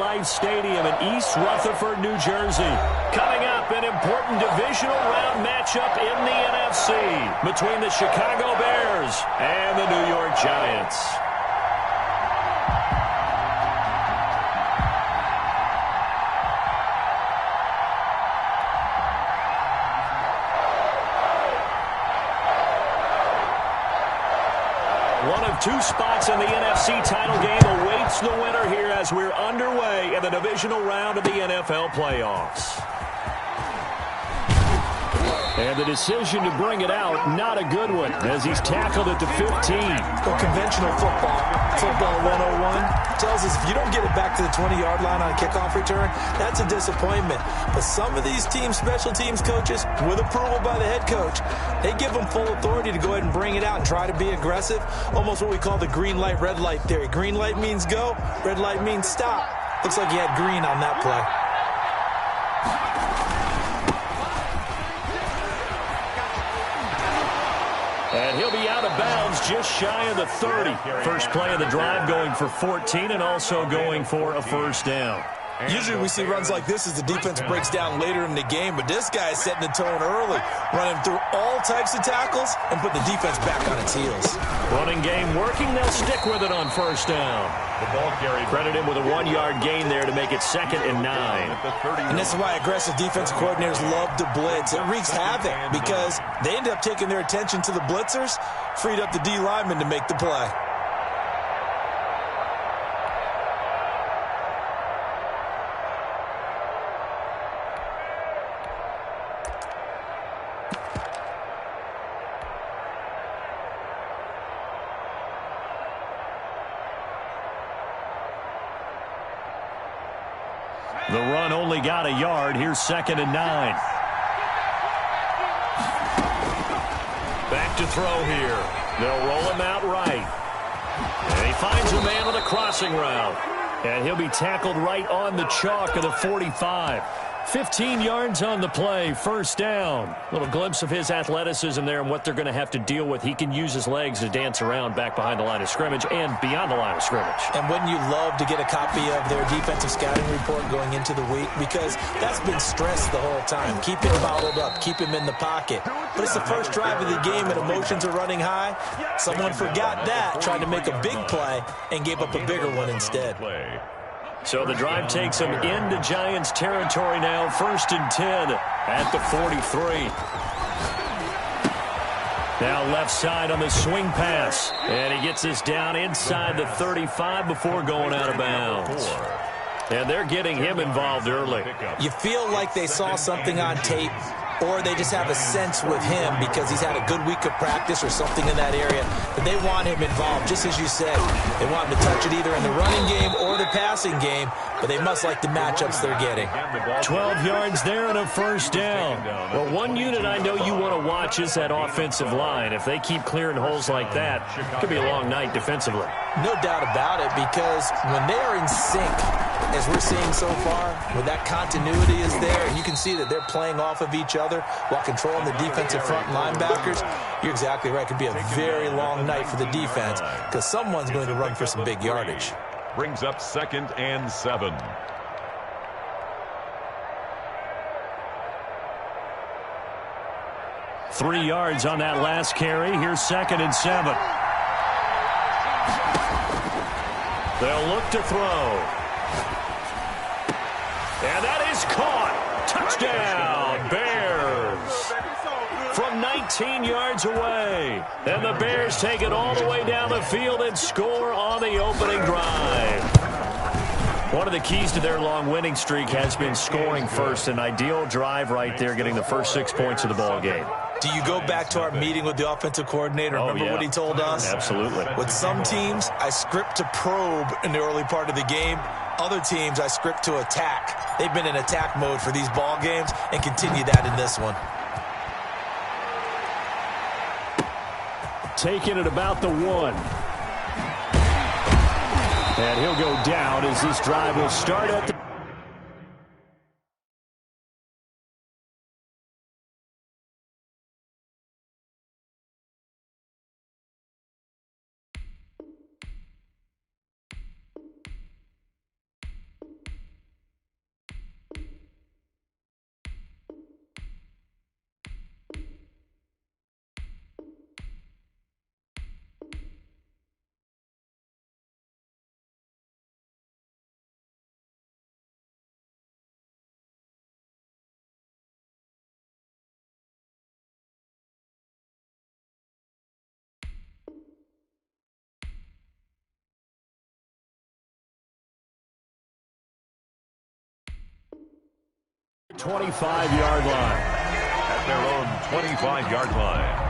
MetLife Stadium in East Rutherford, New Jersey. Coming up, an important divisional round matchup in the NFC between the Chicago Bears and the New York Giants. One of two spots in the NFC title game awaits the winner here as we're underway in the divisional round of the NFL playoffs. And the decision to bring it out, not a good one, as he's tackled at the 15. Well, conventional football 101, tells us if you don't get it back to the 20-yard line on a kickoff return, that's a disappointment. But some of these special teams coaches, with approval by the head coach, they give them full authority to go ahead and bring it out and try to be aggressive, almost what we call the green light, red light theory. Green light means go, red light means stop. Looks like he had green on that play. And he'll be out of bounds just shy of the 30. First play of the drive going for 14 and also going for a first down. Usually we see runs like this as the defense breaks down later in the game, but this guy is setting the tone early, running through all types of tackles and putting the defense back on its heels. Running game working, they'll stick with it on first down. The ball carried. Credit him with a 1-yard gain there to make it 2nd and 9. And this is why aggressive defensive coordinators love to blitz. It wreaks havoc because they end up taking their attention to the blitzers, freed up the D lineman to make the play. The run only got a yard. Here's 2nd and 9. Back to throw here. They'll roll him out right. And he finds a man with a crossing route. And he'll be tackled right on the chalk of the 45. 15 yards on the play, first down. Little glimpse of his athleticism there and what they're going to have to deal with. He can use his legs to dance around back behind the line of scrimmage and beyond the line of scrimmage. And wouldn't you love to get a copy of their defensive scouting report going into the week? Because that's been stressed the whole time. Keep him bottled up. Keep him in the pocket. But it's the first drive of the game and emotions are running high. Someone forgot that, tried to make a big play, and gave up a bigger one instead. So the drive takes him into Giants territory now. 1st and 10 at the 43. Now left side on the swing pass. And he gets this down inside the 35 before going out of bounds. And they're getting him involved early. You feel like they saw something on tape, or they just have a sense with him because he's had a good week of practice or something in that area that they want him involved, just as you said. They want him to touch it either in the running game or the passing game, but they must like the matchups they're getting. 12 yards there and a first down. Well, one unit I know you want to watch is that offensive line. If they keep clearing holes like that, it could be a long night defensively. No doubt about it, because when they are in sync, as we're seeing so far, when that continuity is there, and you can see that they're playing off of each other while controlling the defensive front linebackers, you're exactly right. It could be a very long night for the defense because someone's going to run for some big yardage. Brings up 2nd and 7. Three yards on that last carry. Here's 2nd and 7. They'll look to throw. And that is caught. Touchdown, Bears. From 19 yards away. And the Bears take it all the way down the field and score on the opening drive. One of the keys to their long winning streak has been scoring first. An ideal drive right there, getting the first 6 points of the ball game. Do you go back to our meeting with the offensive coordinator? Remember what he told us? Absolutely. With some teams, I script to probe in the early part of the game. Other teams, I script to attack. They've been in attack mode for these ball games and continue that in this one. Taking it about the 1. And he'll go down as this drive will start at the 25-yard line. At their own 25-yard line.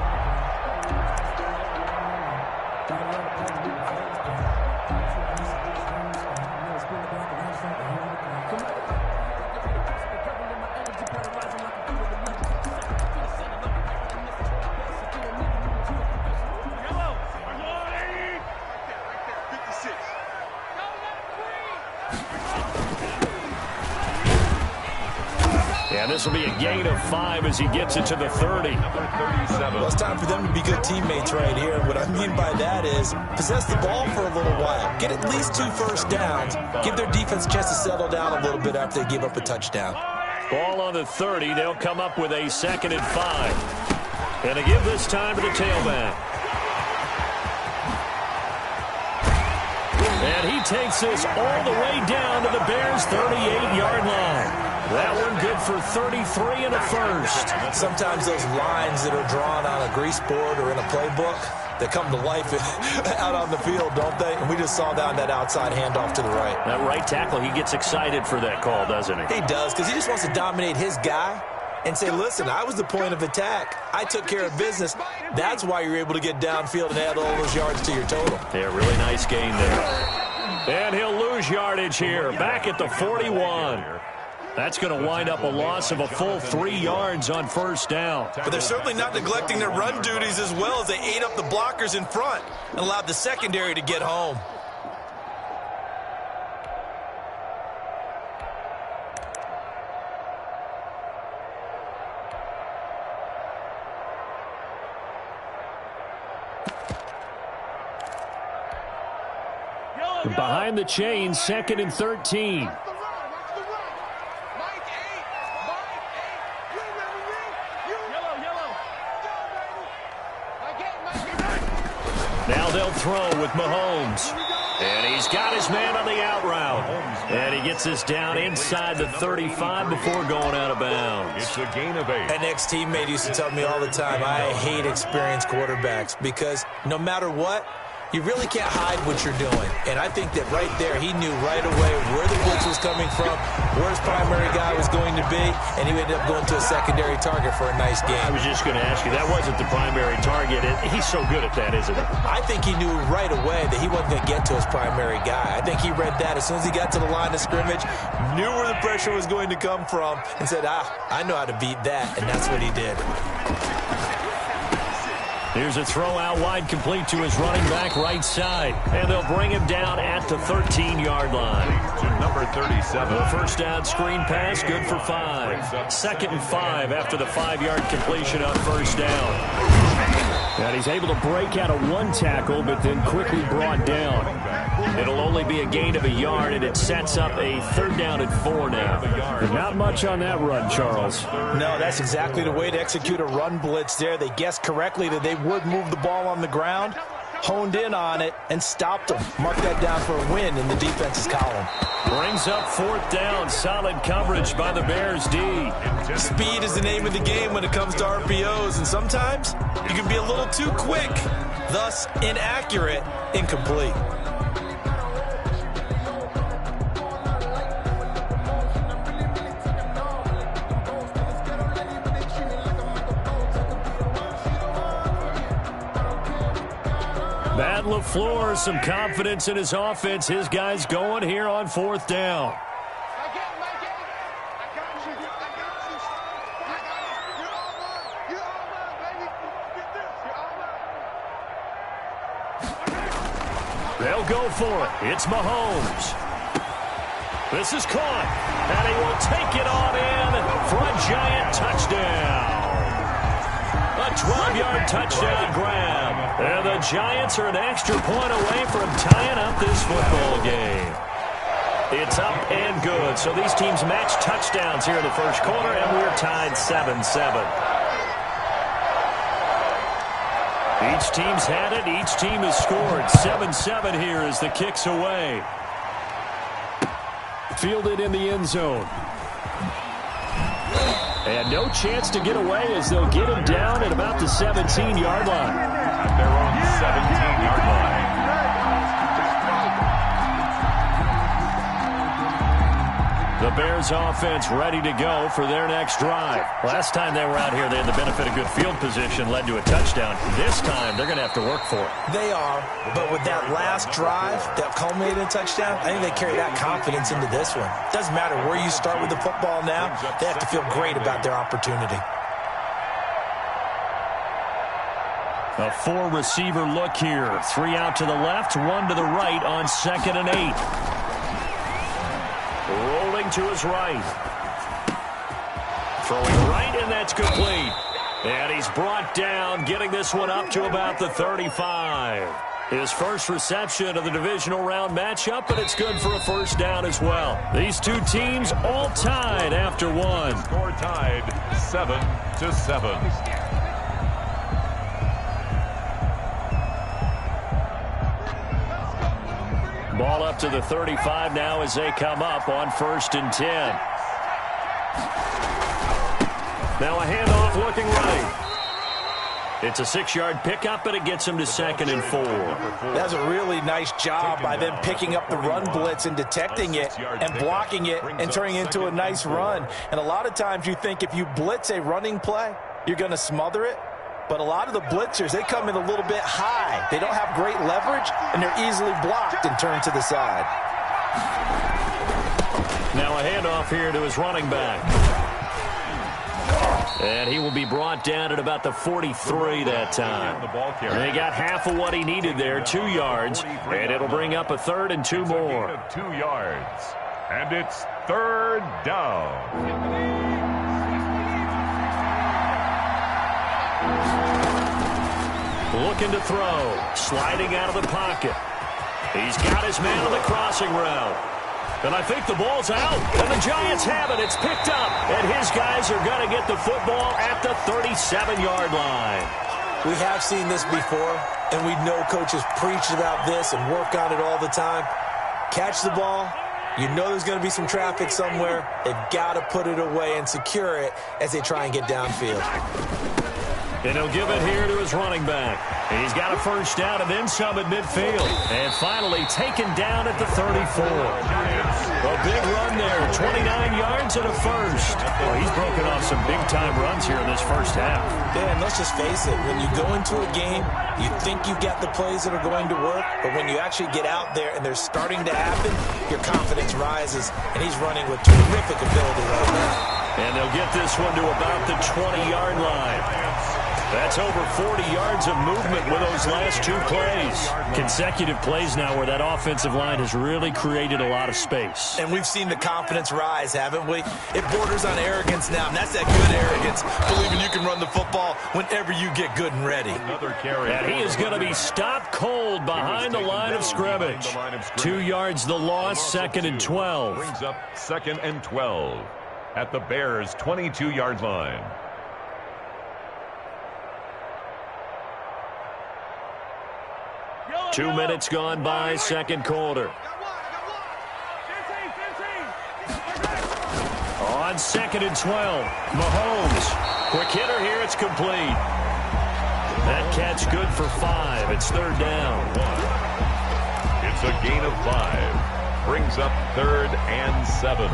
And this will be a gain of 5 as he gets it to the 30. Number 37. Well, it's time for them to be good teammates right here. What I mean by that is possess the ball for a little while. Get at least 2 first downs. Give their defense a chance to settle down a little bit after they give up a touchdown. Ball on the 30. They'll come up with a 2nd and 5. And to give this time to the tailback. And he takes this all the way down to the Bears' 38-yard line. That one good for 33 and a first. Sometimes those lines that are drawn on a grease board or in a playbook, they come to life out on the field, don't they? And we just saw down that outside handoff to the right. That right tackle, he gets excited for that call, doesn't he? He does, because he just wants to dominate his guy and say, listen, I was the point of attack. I took care of business. That's why you're able to get downfield and add all those yards to your total. Yeah, really nice gain there. And he'll lose yardage here, back at the 41. That's going to wind up a loss of a full 3 yards on first down. But they're certainly not neglecting their run duties as well as they ate up the blockers in front and allowed the secondary to get home. Behind the chain, 2nd and 13. Now they'll throw with Mahomes. And he's got his man on the out route. And he gets this down inside the 35 before going out of bounds. It's a gain of 8. An ex-teammate used to tell me all the time, I hate experienced quarterbacks because no matter what, you really can't hide what you're doing. And I think that right there, he knew right away where the blitz was coming from, where his primary guy was going to be, and he ended up going to a secondary target for a nice game. I was just going to ask you, that wasn't the primary target. He's so good at that, isn't he? I think he knew right away that he wasn't going to get to his primary guy. I think he read that as soon as he got to the line of scrimmage, knew where the pressure was going to come from, and said, I know how to beat that, and that's what he did. Here's a throw out wide, complete to his running back right side. And they'll bring him down at the 13-yard line. To number 37. The first down screen pass, good for 5. 2nd and 5 after the 5-yard completion on first down. And he's able to break out of 1 tackle, but then quickly brought down. It'll only be a gain of 1 yard, and it sets up a 3rd down and 4 now. Not much on that run, Charles. No, that's exactly the way to execute a run blitz there. They guessed correctly that they would move the ball on the ground, honed in on it, and stopped them. Mark that down for a win in the defense's column. Brings up 4th down. Solid coverage by the Bears D. Speed is the name of the game when it comes to RPOs, and sometimes you can be a little too quick, thus inaccurate, incomplete. Matt LaFleur, some confidence in his offense. His guys going here on 4th down. They'll go for it. It's Mahomes. This is caught, and he will take it on in for a giant touchdown. A 12-yard touchdown grab. And the Giants are an extra point away from tying up this football game. It's up and good. So these teams match touchdowns here in the first quarter, and we're tied 7-7. Each team's had it. Each team has scored. 7-7 here as the kick's away. Fielded in the end zone. And no chance to get away as they'll get him down at about the 17-yard line. At their own 17-yard line. The Bears offense ready to go for their next drive. Last time they were out here, they had the benefit of good field position, led to a touchdown. This time, they're going to have to work for it. They are, but with that last drive that culminated in a touchdown, I think they carry that confidence into this one. Doesn't matter where you start with the football now, they have to feel great about their opportunity. A four-receiver look here. 3 out to the left, 1 to the right on 2nd and 8. Rolling to his right. Throwing right, and that's complete. And he's brought down, getting this one up to about the 35. His first reception of the divisional round matchup, but it's good for a first down as well. These two teams all tied after one. Score tied 7-7. Ball up to the 35 now as they come up on 1st and 10. Now a handoff looking right. It's a 6-yard pickup, but it gets him to 2nd and 4. That's a really nice job by them picking up the run blitz and detecting it and blocking it and turning it into a nice run. And a lot of times you think if you blitz a running play, you're going to smother it. But a lot of the blitzers, they come in a little bit high. They don't have great leverage, and they're easily blocked and turned to the side. Now a handoff here to his running back. And he will be brought down at about the 43 that time. And he got half of what he needed there, 2 yards. And it'll bring up a 3rd and 2 more. 2 yards. And it's 3rd down. Looking to throw. Sliding out of the pocket. He's got his man on the crossing route. And I think the ball's out. And the Giants have it. It's picked up. And his guys are going to get the football at the 37-yard line. We have seen this before, and we know coaches preach about this and work on it all the time. Catch the ball. You know there's going to be some traffic somewhere. They've got to put it away and secure it as they try and get downfield. And he'll give it here to his running back. He's got a first down and then some at midfield. And finally taken down at the 34. A big run there, 29 yards and a first. Well, he's broken off some big-time runs here in this first half. Yeah, and let's just face it. When you go into a game, you think you've got the plays that are going to work, but when you actually get out there and they're starting to happen, your confidence rises, and he's running with terrific ability right now. And they'll get this one to about the 20-yard line. That's over 40 yards of movement with those last 2 plays. Consecutive plays now where that offensive line has really created a lot of space. And we've seen the confidence rise, haven't we? It borders on arrogance now, and that's that good arrogance, believing you can run the football whenever you get good and ready. And he is going to be stopped cold behind the line of scrimmage. 2 yards the loss, 2nd and 12. Brings up 2nd and 12 at the Bears' 22-yard line. Two minutes gone by, second quarter. On 2nd and 12, Mahomes. Quick hitter here, it's complete. That catch good for 5. It's 3rd down. It's a gain of 5. Brings up 3rd and 7.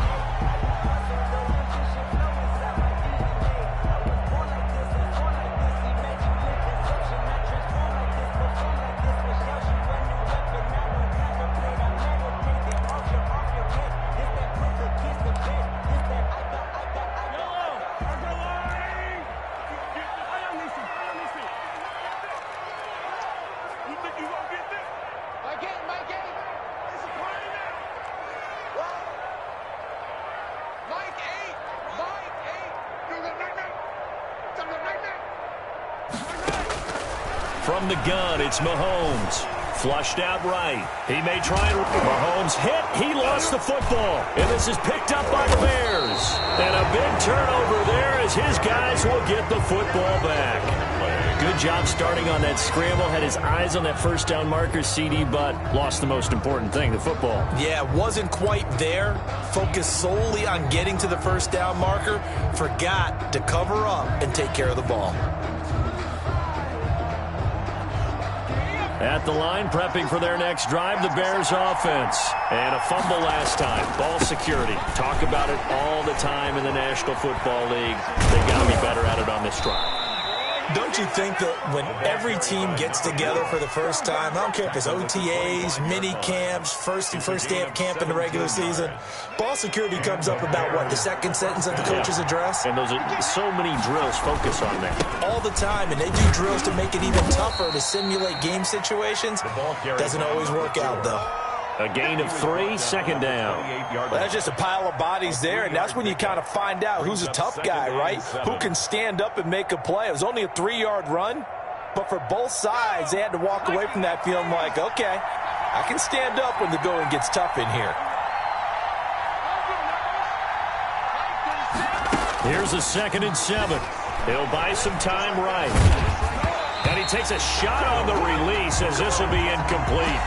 From the gun, it's Mahomes. Flushed out right. He may try and... Mahomes hit. He lost the football. And this is picked up by the Bears. And a big turnover there as his guys will get the football back. Good job starting on that scramble. Had his eyes on that first down marker, CD, but lost the most important thing, the football. Yeah, wasn't quite there. Focused solely on getting to the first down marker. Forgot to cover up and take care of the ball. At the line, prepping for their next drive, the Bears offense. And a fumble last time. Ball security. Talk about it all the time in the National Football League. They've got to be better at it on this drive. Don't you think that when every team gets together for the first time, I don't care if it's OTAs, mini camps, first day of camp in the regular season, ball security comes up about, what, the second sentence of the coach's address? And those are so many drills focus on that. All the time, and they do drills to make it even tougher to simulate game situations. Doesn't always work out, though. A gain of 3, second down. Well, that's just a pile of bodies there, and that's when you kind of find out who's a tough guy, right? Who can stand up and make a play. It was only a 3-yard run, but for both sides, they had to walk away from that feeling like, okay, I can stand up when the going gets tough in here. Here's a 2nd and 7. He'll buy some time right. And he takes a shot on the release as this will be incomplete.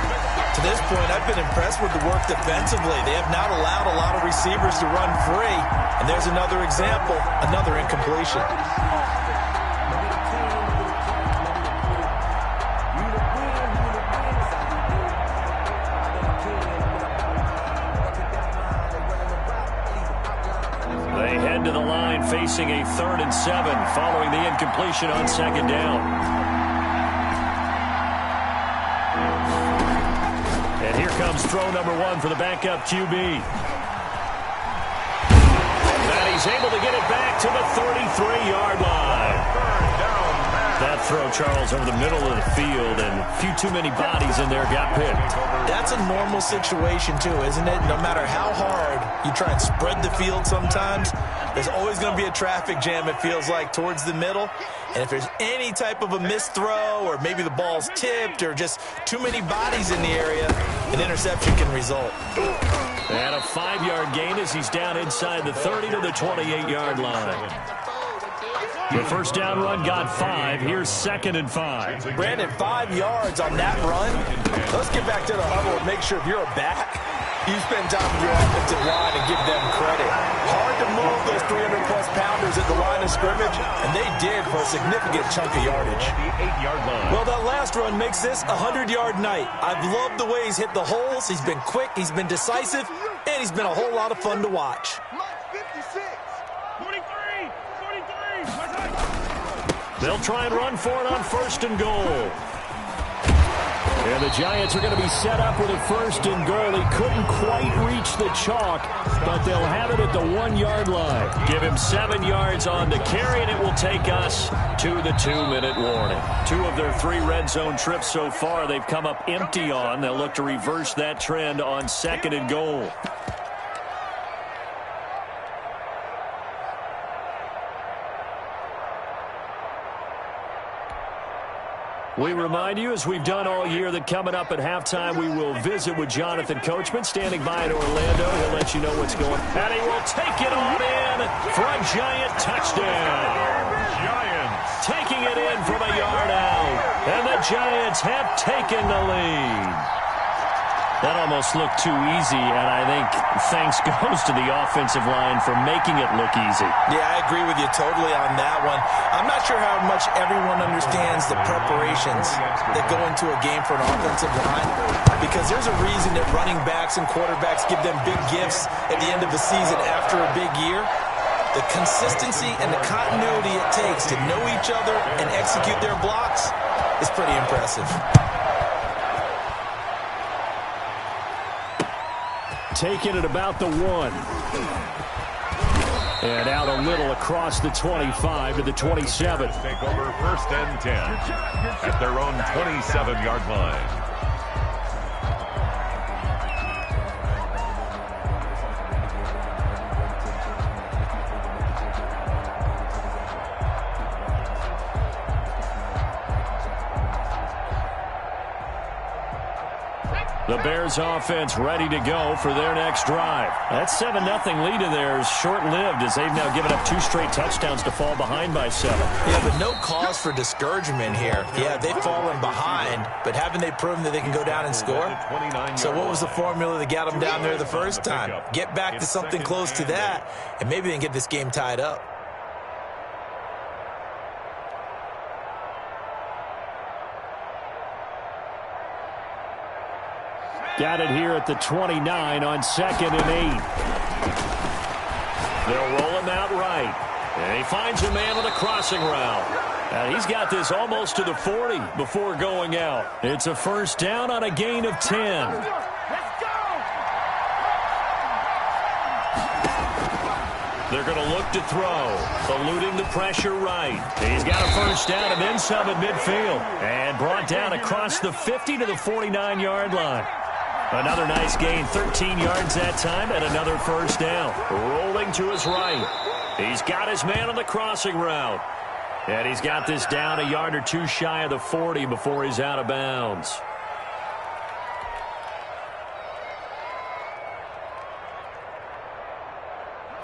To this point, I've been impressed with the work defensively. They have not allowed a lot of receivers to run free. And there's another example, another incompletion. They head to the line facing a 3rd and 7 following the incompletion on 2nd down. And here comes throw number 1 for the backup QB. And he's able to get it back to the 33-yard line. That throw, Charles, over the middle of the field, and a few too many bodies in there got picked. That's a normal situation, too, isn't it? No matter how hard you try and spread the field sometimes, there's always going to be a traffic jam, it feels like, towards the middle. And if there's any type of a missed throw, or maybe the ball's tipped, or just too many bodies in the area, an interception can result. And a 5-yard gain as he's down inside the 30 to the 28-yard line. The first down run got 5. Here's 2nd and 5. Brandon, 5 yards on that run. Let's get back to the huddle and make sure if you're a back, you spend time with your offensive line and give them credit. Hard to move those 300-plus pounders at the line of scrimmage, and they did for a significant chunk of yardage. Well, that last run makes this a 100-yard night. I've loved the way he's hit the holes. He's been quick, he's been decisive, and he's been a whole lot of fun to watch. They'll try and run for it on 1st and goal. And the Giants are going to be set up with a 1st and goal. He couldn't quite reach the chalk, but they'll have it at the 1-yard line. Give him 7 yards on the carry, and it will take us to the 2-minute warning. 2 of their 3 red zone trips so far they've come up empty on. They'll look to reverse that trend on 2nd and goal. We remind you, as we've done all year, that coming up at halftime, we will visit with Jonathan Coachman, standing by in Orlando. He'll let you know what's going on. And he will take it on in for a Giant touchdown. Giants taking it in from a yard out. And the Giants have taken the lead. That almost looked too easy, and I think thanks goes to the offensive line for making it look easy. Yeah, I agree with you totally on that one. I'm not sure how much everyone understands the preparations that go into a game for an offensive line, because there's a reason that running backs and quarterbacks give them big gifts at the end of the season after a big year. The consistency and the continuity it takes to know each other and execute their blocks is pretty impressive. Taking it about the 1. And out a little across the 25 to the 27. Take over 1st and 10 at their own 27-yard line. The Bears offense ready to go for their next drive. That 7-0 lead of theirs short-lived as they've now given up 2 straight touchdowns to fall behind by 7. Yeah, but no cause for discouragement here. Yeah, they've fallen behind, but haven't they proven that they can go down and score? So what was the formula that got them down there the first time? Get back to something close to that, and maybe they can get this game tied up. Got it here at the 29 on 2nd and 8. They'll roll him out right. And he finds a man on the crossing route. And he's got this almost to the 40 before going out. It's a first down on a gain of 10. They're going to look to throw, eluding the pressure right. He's got a first down and then some at midfield. And brought down across the 50 to the 49-yard line. Another nice gain, 13 yards that time, and another first down. Rolling to his right. He's got his man on the crossing route. And he's got this down a yard or two shy of the 40 before he's out of bounds.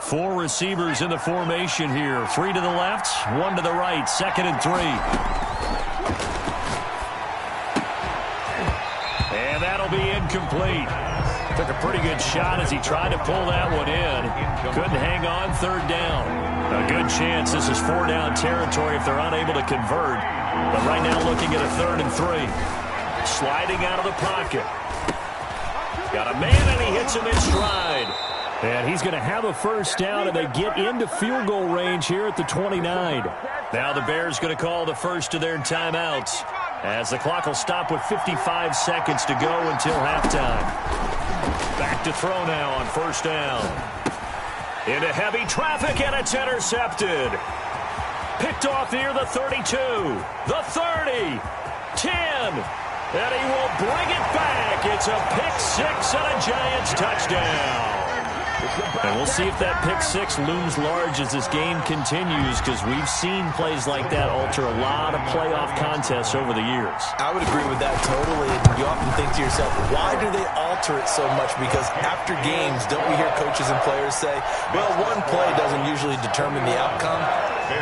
Four receivers in the formation here. 3 to the left, 1 to the right, 2nd and 3. And that'll be incomplete. Took a pretty good shot as he tried to pull that one in. Couldn't hang on, 3rd down. A good chance this is 4-down territory if they're unable to convert. But right now looking at a 3rd and 3. Sliding out of the pocket. Got a man and he hits him in stride. And he's going to have a first down, and they get into field goal range here at the 29. Now the Bears going to call the first of their timeouts, as the clock will stop with 55 seconds to go until halftime. Back to throw now on first down. Into heavy traffic, and it's intercepted. Picked off near the 32, the 30, 10, and he will bring it back. It's a pick-6 and a Giants touchdown. And we'll see if that pick-6 looms large as this game continues, because we've seen plays like that alter a lot of playoff contests over the years. I would agree with that totally. You often think to yourself, why do they alter it so much? Because after games, don't we hear coaches and players say, well, one play doesn't usually determine the outcome?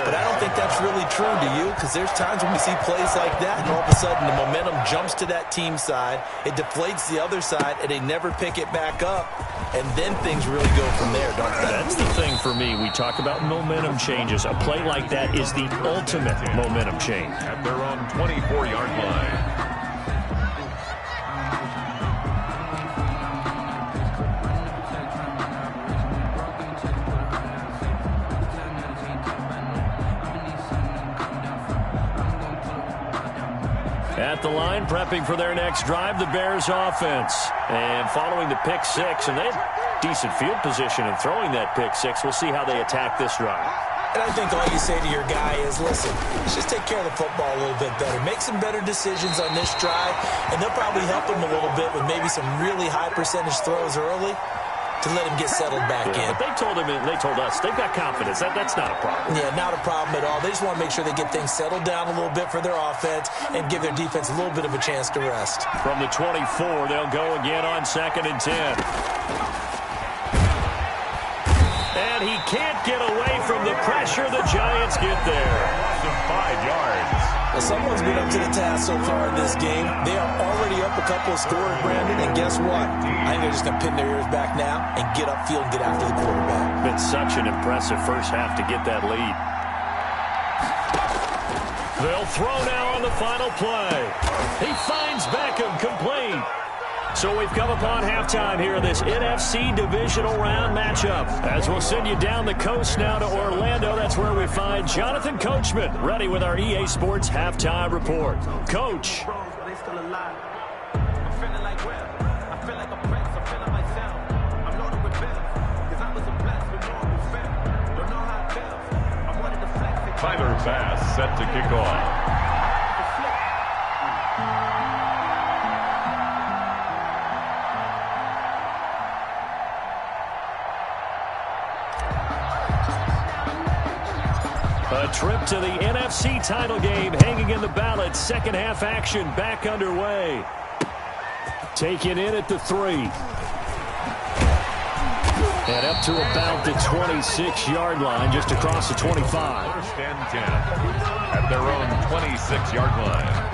But I don't think that's really true, do you? Because there's times when we see plays like that, and all of a sudden the momentum jumps to that team side, it deflates the other side, and they never pick it back up, and then things really go from there, don't they? That's the thing for me. We talk about momentum changes. A play like that is the ultimate momentum change. At their own 24-yard line. At the line, prepping for their next drive, the Bears offense. And following the pick-6, and they had decent field position in throwing that pick-6. We'll see how they attack this drive. And I think all you say to your guy is, listen, let's just take care of the football a little bit better. Make some better decisions on this drive, and they'll probably help him a little bit with maybe some really high percentage throws early to let him get settled back in. But they told us they've got confidence. That's not a problem. Yeah, not a problem at all. They just want to make sure they get things settled down a little bit for their offense and give their defense a little bit of a chance to rest. From the 24, they'll go again on 2nd and 10. And he can't get away from the pressure. The Giants get there. Some 5 yards. Well, someone's been up to the task so far in this game. They are already up a couple of scores, Brandon, and guess what? I think they're just going to pin their ears back now and get upfield and get after the quarterback. Been such an impressive first half to get that lead. They'll throw now on the final play. He finds Beckham, complete. So we've come upon halftime here in this NFC divisional round matchup. As we'll send you down the coast now to Orlando, that's where we find Jonathan Coachman, ready with our EA Sports halftime report. Coach. Tyler Bass set to kick off. A trip to the NFC title game hanging in the balance. Second half action back underway. Taken in at the 3. And up to about the 26-yard line, just across the 25. First and 10 at their own 26-yard line.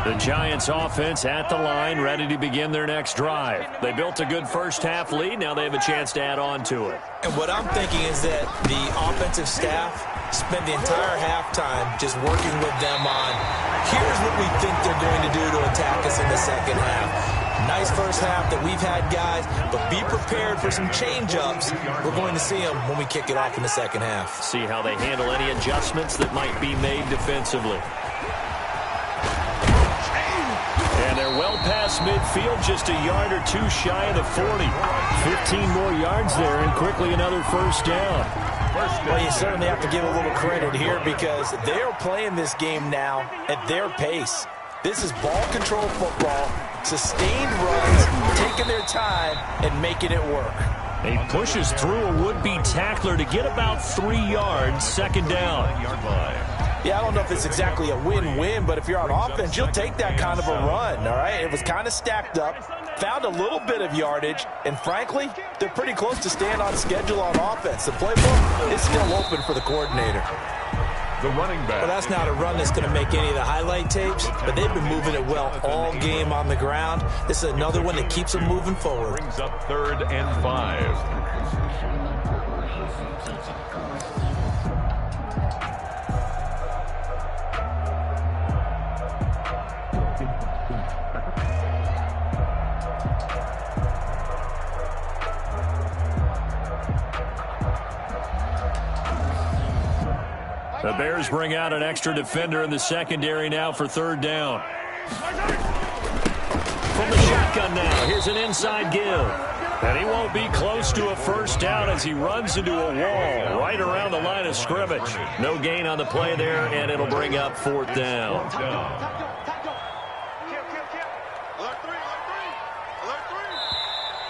The Giants offense at the line, ready to begin their next drive. They built a good first half lead. Now they have a chance to add on to it. And what I'm thinking is that the offensive staff spent the entire halftime just working with them on Here's what we think they're going to do to attack us in the second half. Nice first half that we've had, guys, but be prepared for some change-ups. We're going to see them when we kick it off in the second half. See how they handle any adjustments that might be made defensively. And they're well past midfield, just a yard or two shy of the 40. 15 more yards there, and quickly another first down. Well, you certainly have to give a little credit here because they're playing this game now at their pace. This is ball control football, sustained runs, taking their time, and making it work. He pushes through a would-be tackler to get about 3 yards, second down. Yeah, I don't know if it's exactly a win-win, but if you're on offense, you'll take that kind of a run, all right? It was kind of stacked up, found a little bit of yardage, and frankly, they're pretty close to staying on schedule on offense. The playbook is still open for the coordinator. The running back. Well, that's not a run that's going to make any of the highlight tapes, but they've been moving it well all game on the ground. This is another one that keeps them moving forward. Brings up 3rd and 5. The Bears bring out an extra defender in the secondary now for 3rd down. From the shotgun now, here's an inside give. And he won't be close to a first down as he runs into a wall right around the line of scrimmage. No gain on the play there, and it'll bring up 4th down.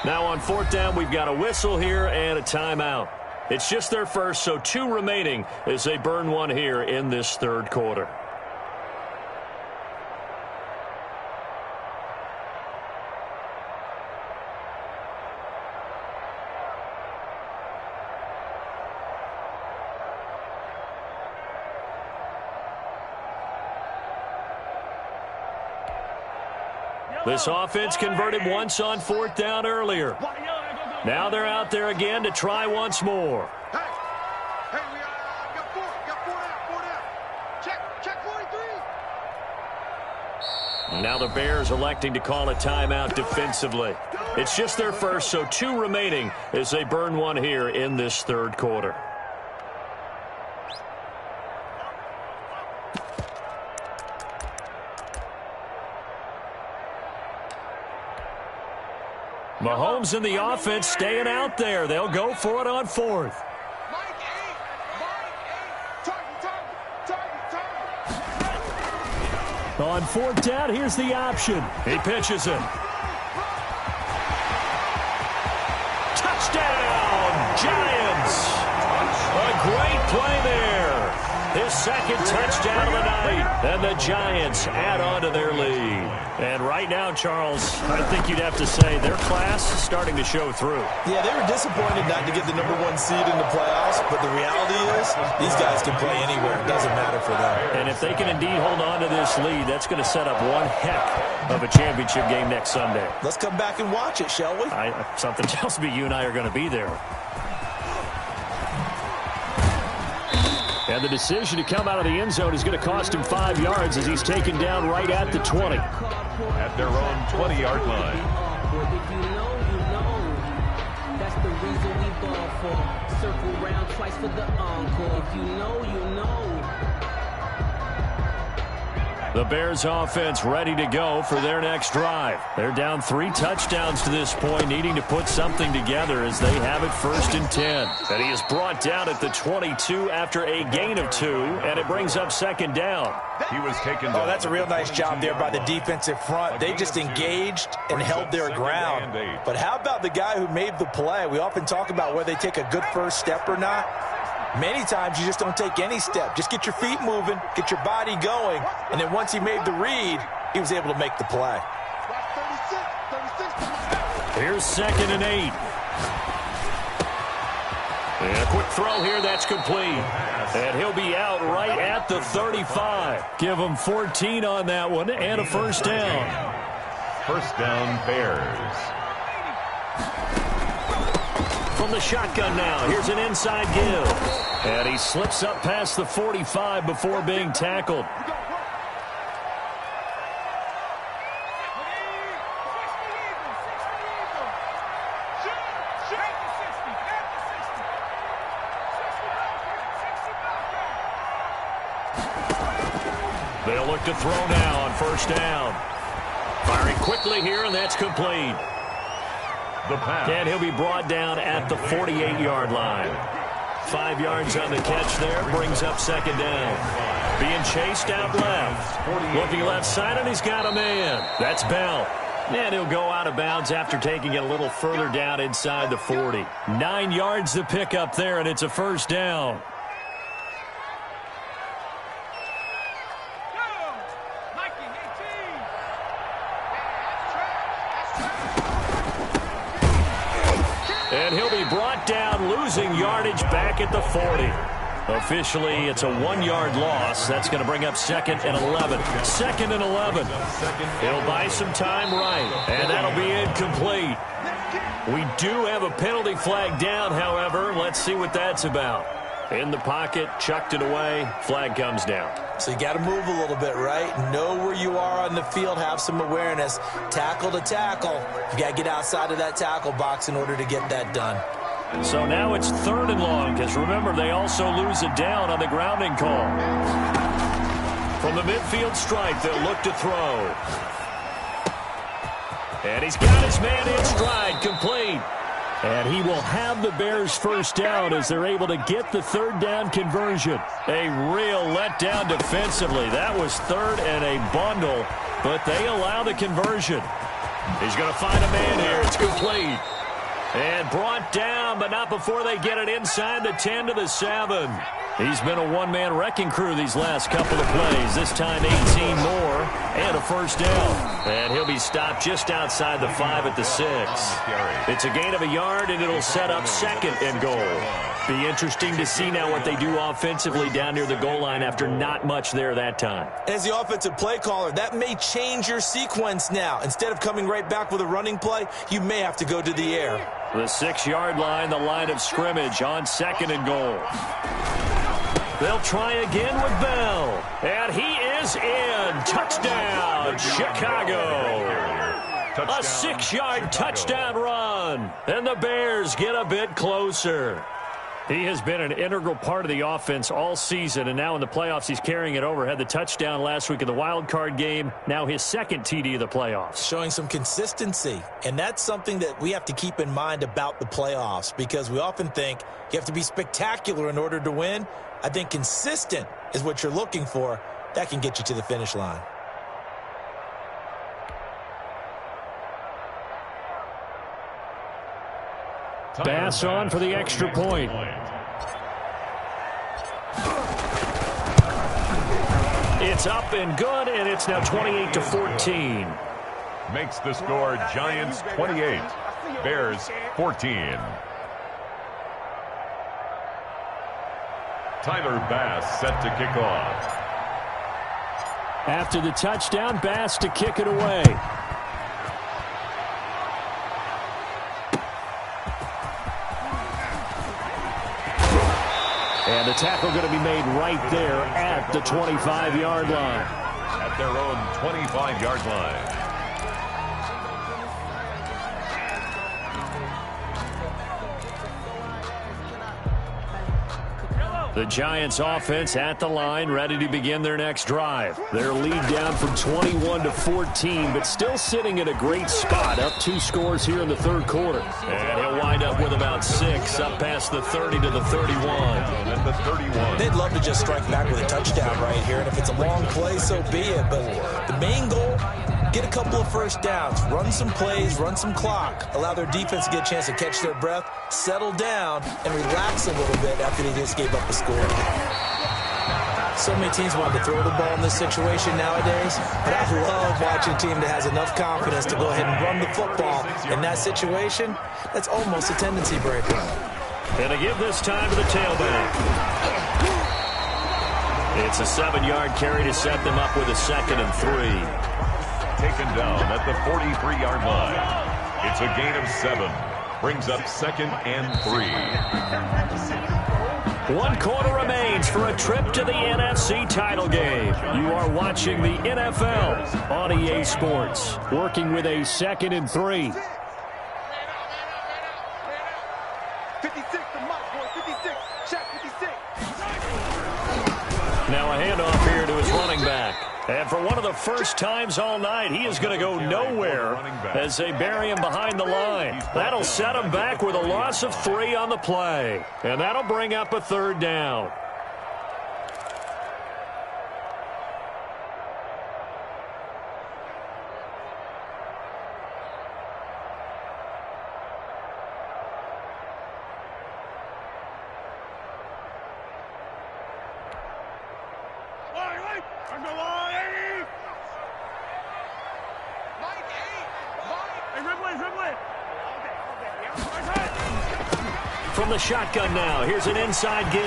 Now on 4th down, we've got a whistle here and a timeout. It's just their first, so 2 remaining as they burn one here in this 3rd quarter. This offense converted once on 4th down earlier. Now they're out there again to try once more. Hey, we got 4 down. Check 43. Now the Bears electing to call a timeout defensively. It's just their first, so 2 remaining as they burn one here in this 3rd quarter. Mahomes and the offense staying out there. They'll go for it on 4th. On 4th down, here's the option. He pitches it. Touchdown, Giants! A great play there. His 2nd touchdown of the night. And the Giants add on to their lead. And right now, Charles, I think you'd have to say their class is starting to show through. Yeah, they were disappointed not to get the #1 seed in the playoffs, but the reality is these guys can play anywhere. It doesn't matter for them. And if they can indeed hold on to this lead, that's going to set up one heck of a championship game next Sunday. Let's come back and watch it, shall we? Something tells me you and I are going to be there. And the decision to come out of the end zone is going to cost him 5 yards as he's taken down right at the 20. At their own 20-yard line. If you know, you know. That's the reason we ball for. Circle round twice for the encore. If you know, you know. The Bears offense ready to go for their next drive. They're down 3 touchdowns to this point, needing to put something together as they have it 1st and 10. And he is brought down at the 22 after a gain of 2, and it brings up 2nd down. He was taken down. Oh, that's a real nice job there by the defensive front. They just engaged and held their ground. But how about the guy who made the play? We often talk about whether they take a good first step or not. Many times you just don't take any step. Just get your feet moving, get your body going, and then once he made the read, he was able to make the play. Here's 2nd and 8. And a quick throw here, that's complete. And he'll be out right at the 35. Give him 14 on that one and a 1st down. 1st down, Bears. From the shotgun now, here's an inside give. And he slips up past the 45 before being tackled. look to throw now on first down. Firing quickly here, and that's complete. The pass. And he'll be brought down at the 48-yard line. 5 yards on the catch there, brings up second down. Being chased out left. Looking left side, and he's got a man. That's Bell. And he'll go out of bounds after taking it a little further down inside the 40. 9 yards to pick up there, and it's a first down. And he'll be brought down, losing yardage back at the 40. Officially, it's a 1-yard loss. That's going to bring up second and 11. Second and 11. He'll buy some time right, and that'll be incomplete. We do have a penalty flag down, however. Let's see what that's about. In the pocket, chucked it away, flag comes down. So you got to move a little bit, right? Know where you are on the field, have some awareness. Tackle to tackle. You got to get outside of that tackle box in order to get that done. So now it's 3rd and long, because remember, they also lose it down on the grounding call. From the midfield stripe, they'll look to throw. And he's got his man in stride, complete. And he will have the Bears first down as they're able to get the 3rd down conversion. A real letdown defensively. That was 3rd and a bundle, but they allow the conversion. He's going to find a man here. It's complete. And brought down, but not before they get it inside the 10 to the 7. He's been a one-man wrecking crew these last couple of plays. This time 18 more and a first down. And he'll be stopped just outside the 5 at the 6. It's a gain of a yard, and it'll set up second and goal. Be interesting to see now what they do offensively down near the goal line after not much there that time. As the offensive play caller, that may change your sequence now. Instead of coming right back with a running play, you may have to go to the air. The 6-yard line, the line of scrimmage on second and goal. They'll try again with Bell. And he is in. Touchdown, Chicago. A 6-yard touchdown run. And the Bears get a bit closer. He has been an integral part of the offense all season, and now in the playoffs he's carrying it over. Had the touchdown last week in the wild card game. Now his second TD of the playoffs. Showing some consistency, and that's something that we have to keep in mind about the playoffs, because we often think you have to be spectacular in order to win. I think consistent is what you're looking for. That can get you to the finish line. Bass on for the extra point. It's up and good, and it's now 28-14. Makes the score Giants 28, Bears 14. Tyler Bass set to kick off. After the touchdown, Bass to kick it away. And the tackle going to be made right there at the 25-yard line. At their own 25-yard line. The Giants offense at the line, ready to begin their next drive. Their lead down from 21-14, but still sitting at a great spot, up 2 scores here in the 3rd quarter. And he'll wind up with about 6, up past the 30 to the 31. At the 31. They'd love to just strike back with a touchdown right here, and if it's a long play, so be it. But the main goal, get a couple of first downs, run some plays, run some clock, allow their defense to get a chance to catch their breath, settle down, and relax a little bit after they just gave up a score. So many teams want to throw the ball in this situation nowadays, but I love watching a team that has enough confidence to go ahead and run the football. In that situation, that's almost a tendency breaker. And to give this time to the tailback. It's a 7-yard carry to set them up with a 2nd and 3. Taken down at the 43-yard line. It's a gain of 7. Brings up 2nd and 3. 1 quarter remains for a trip to the NFC title game. You are watching the NFL on EA Sports. Working with a 2nd and 3. 56, the mark, boy, 56. Check 56. Now a handoff here to his running back. And for one of the first times all night, he is going to go nowhere as they bury him behind the line. That'll set him back with a loss of 3 on the play. And that'll bring up a 3rd down. From the shotgun now, here's an inside give.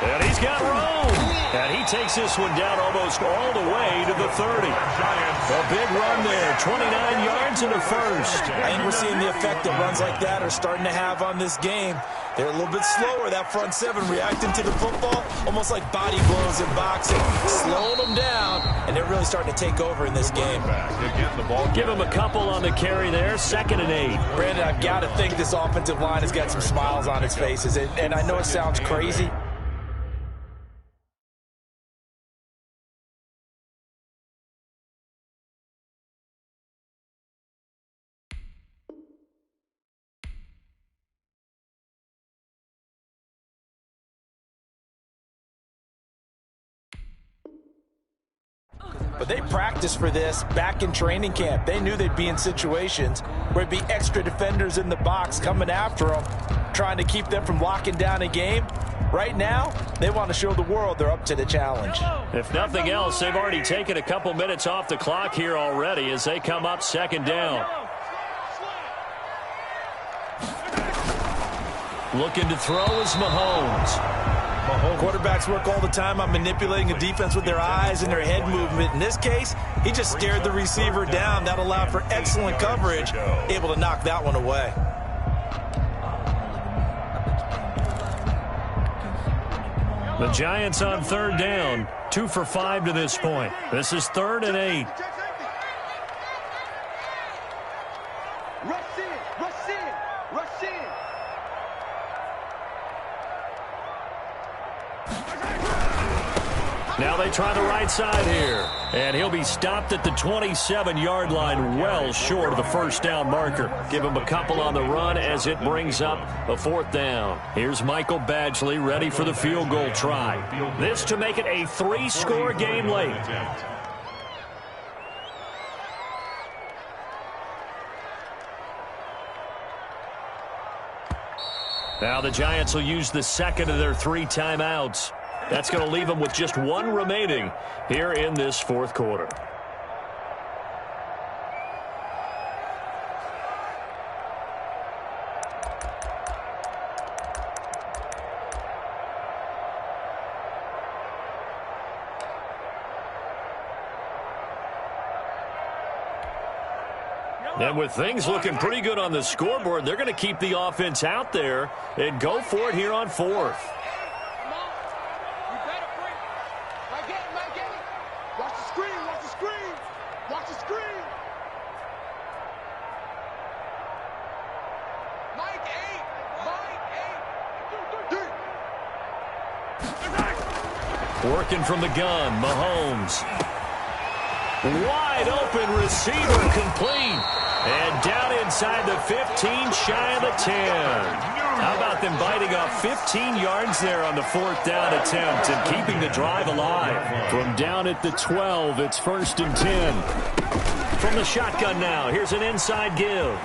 And he's got room. And he takes this one down almost all the way to the 30. A big run there, 29 yards and a first. I think we're seeing the effect that runs like that are starting to have on this game. They're a little bit slower, that front 7, reacting to the football, almost like body blows in boxing, slowing them down, and they're really starting to take over in this game. Give him a couple on the carry there, 2nd and 8. Brandon, I've got to think this offensive line has got some smiles on its faces, and I know it sounds crazy. But they practiced for this back in training camp. They knew they'd be in situations where it'd be extra defenders in the box coming after them, trying to keep them from locking down a game. Right now, they want to show the world they're up to the challenge. If nothing else, they've already taken a couple minutes off the clock here already as they come up 2nd down. Looking to throw is Mahomes. Quarterbacks work all the time on manipulating a defense with their eyes and their head movement. In this case, he just stared the receiver down. That allowed for excellent coverage, able to knock that one away. The Giants on 3rd down, 2 for 5 to this point. This is 3rd and 8. Rush in, rush in, rush in. Now they try the right side here. And he'll be stopped at the 27-yard line, well short of the 1st down marker. Give him a couple on the run as it brings up a 4th down. Here's Michael Badgley ready for the field goal try. This to make it a 3-score game late. Now the Giants will use the 2nd of their 3 timeouts. That's going to leave them with just 1 remaining here in this 4th quarter. And with things looking pretty good on the scoreboard, they're going to keep the offense out there and go for it here on 4th. Working from the gun, Mahomes. Wide open receiver complete. And down inside the 15, shy of the 10. How about them biting off 15 yards there on the 4th down attempt and keeping the drive alive? From down at the 12, it's 1st and 10. From the shotgun now, here's an inside give.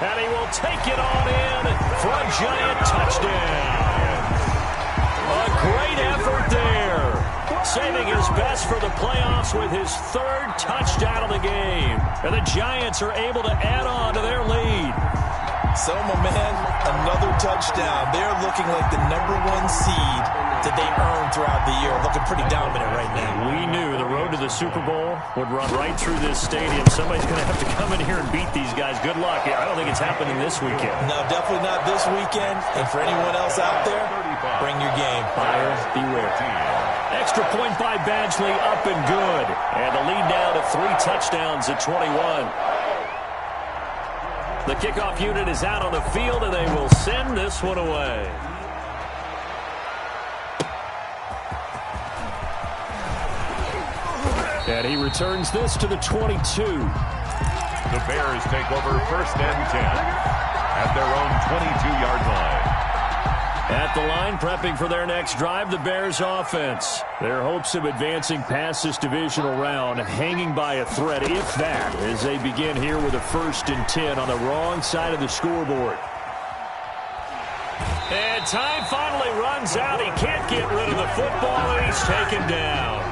And he will take it on in for a giant touchdown. A great effort there. Saving his best for the playoffs with his 3rd touchdown of the game. And the Giants are able to add on to their lead. So, my man, another touchdown. They're looking like the #1 seed that they earned throughout the year. Looking pretty dominant right now. We knew the road to the Super Bowl would run right through this stadium. Somebody's going to have to come in here and beat these guys. Good luck. I don't think it's happening this weekend. No, definitely not this weekend. And for anyone else out there, bring your game. Buyer beware. Extra point by Badgley, up and good. And the lead now to 3 touchdowns at 21. The kickoff unit is out on the field, and they will send this one away. And he returns this to the 22. The Bears take over 1st and 10 at their own 22-yard line. At the line, prepping for their next drive, the Bears offense. Their hopes of advancing past this divisional round hanging by a thread, if that, as they begin here with a 1st and 10 on the wrong side of the scoreboard. And time finally runs out. He can't get rid of the football, and he's taken down.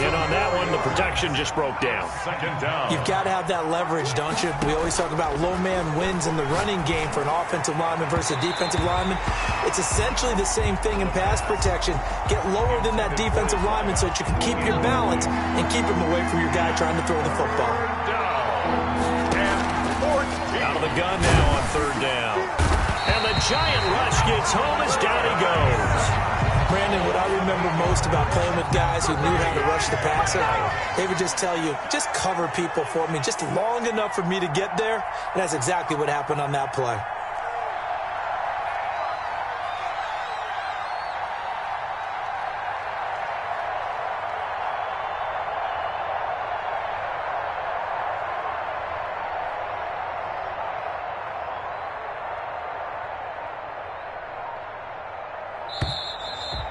And on that one, the protection just broke down. 2nd down. You've got to have that leverage, don't you? We always talk about low man wins in the running game for an offensive lineman versus a defensive lineman. It's essentially the same thing in pass protection. Get lower than that defensive lineman so that you can keep your balance and keep him away from your guy trying to throw the football. Out of the gun now on 3rd down. And the giant rush gets home as down he goes. Brandon, what I remember most about playing with guys who knew how to rush the passer, they would just tell you, just cover people for me, just long enough for me to get there. And that's exactly what happened on that play.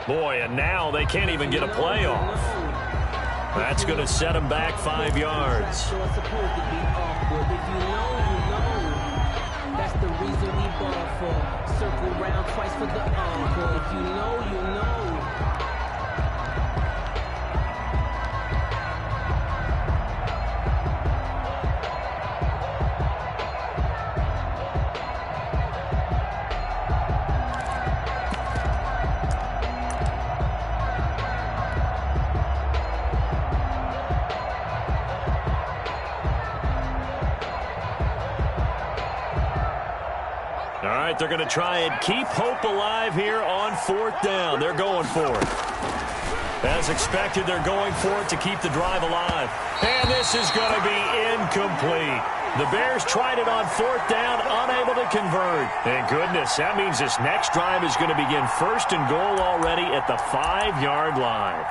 Boy, and now they can't even get a play off. That's going to set them back 5 yards. That's the reason we ball for. Circle round twice for the encore. If you know, you know. All right, they're going to try and keep hope alive here on 4th down. They're going for it. As expected, they're going for it to keep the drive alive. And this is going to be incomplete. The Bears tried it on 4th down, unable to convert. Thank goodness, that means this next drive is going to begin 1st and goal already at the 5-yard line.